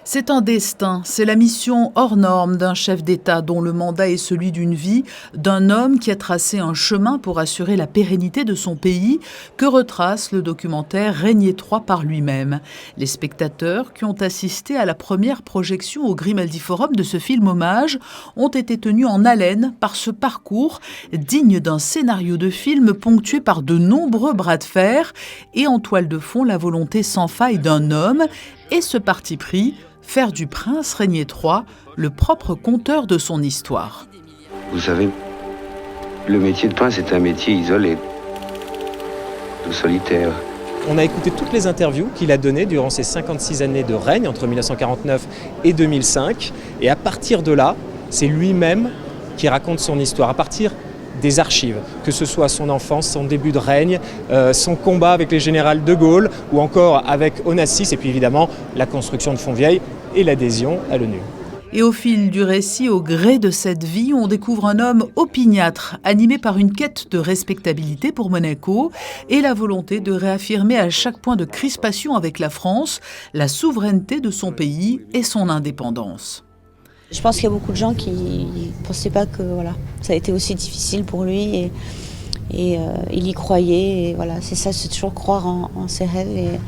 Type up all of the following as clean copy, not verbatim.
C'est un destin, c'est la mission hors norme d'un chef d'État dont le mandat est celui d'une vie, d'un homme qui a tracé un chemin pour assurer la pérennité de son pays, que retrace le documentaire Régnier III par lui-même. Les spectateurs qui ont assisté à la première projection au Grimaldi Forum de ce film hommage ont été tenus en haleine par ce parcours digne d'un scénario de film ponctué par de nombreux bras de fer et en toile de fond la volonté sans faille d'un homme et ce parti pris, faire du prince Régnier III le propre conteur de son histoire. Vous savez, le métier de prince est un métier isolé, tout solitaire. On a écouté toutes les interviews qu'il a données durant ses 56 années de règne, entre 1949 et 2005. Et à partir de là, c'est lui-même qui raconte son histoire, à partir des archives, que ce soit son enfance, son début de règne, son combat avec les généraux de Gaulle, ou encore avec Onassis, et puis évidemment la construction de Fontvieille et l'adhésion à l'ONU. Et au fil du récit, au gré de cette vie, on découvre un homme opiniâtre, animé par une quête de respectabilité pour Monaco et la volonté de réaffirmer à chaque point de crispation avec la France la souveraineté de son pays et son indépendance. Je pense qu'il y a beaucoup de gens qui ne pensaient pas que ça a été aussi difficile pour lui et il y croyait. Et voilà, c'est ça, c'est toujours croire en ses rêves.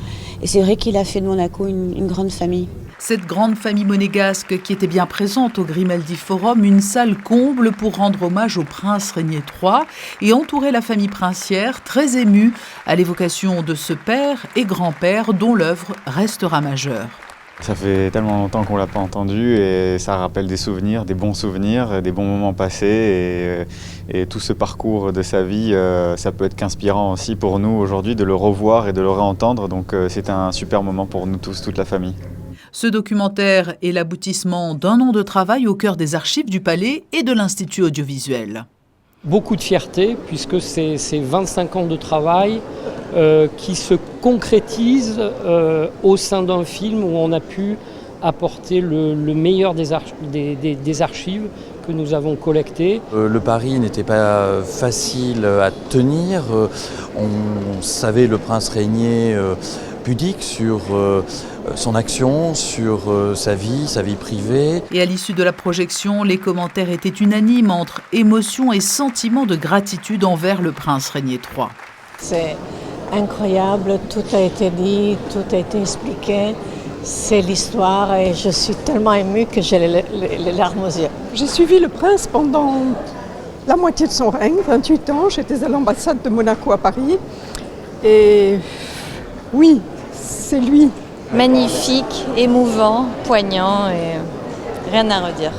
Et c'est vrai qu'il a fait de Monaco une grande famille. Cette grande famille monégasque qui était bien présente au Grimaldi Forum, une salle comble pour rendre hommage au prince Régnier III et entourer la famille princière, très émue à l'évocation de ce père et grand-père dont l'œuvre restera majeure. Ça fait tellement longtemps qu'on ne l'a pas entendu et ça rappelle des souvenirs, des bons souvenirs, des bons moments passés et tout ce parcours de sa vie, ça peut être qu'inspirant aussi pour nous aujourd'hui de le revoir et de le réentendre. Donc c'est un super moment pour nous tous, toute la famille. Ce documentaire est l'aboutissement d'un an de travail au cœur des archives du Palais et de l'Institut audiovisuel. Beaucoup de fierté puisque c'est 25 ans de travail qui se concrétisent au sein d'un film où on a pu apporter le meilleur des archives que nous avons collectées. Le pari n'était pas facile à tenir. On savait le prince Régnier pudique sur son action, sur sa vie privée. Et à l'issue de la projection, les commentaires étaient unanimes entre émotion et sentiment de gratitude envers le prince Régnier III. C'est incroyable, tout a été dit, tout a été expliqué. C'est l'histoire et je suis tellement émue que j'ai les larmes aux yeux. J'ai suivi le prince pendant la moitié de son règne, 28 ans. J'étais à l'ambassade de Monaco à Paris. Et oui, c'est lui. Magnifique, émouvant, poignant et rien à redire.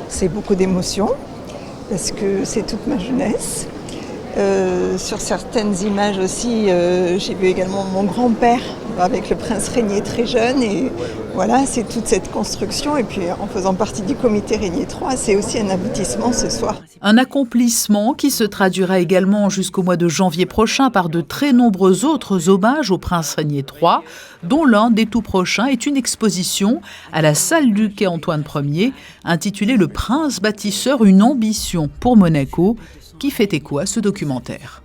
C'est beaucoup d'émotions parce que c'est toute ma jeunesse. Sur certaines images aussi, j'ai vu également mon grand-père avec le prince Régnier très jeune et voilà, c'est toute cette construction et puis en faisant partie du comité Régnier III, c'est aussi un aboutissement ce soir. Un accomplissement qui se traduira également jusqu'au mois de janvier prochain par de très nombreux autres hommages au prince Régnier III, dont l'un des tout prochains est une exposition à la salle du quai Antoine Ier intitulée Le prince bâtisseur, une ambition pour Monaco, qui fait écho à ce documentaire.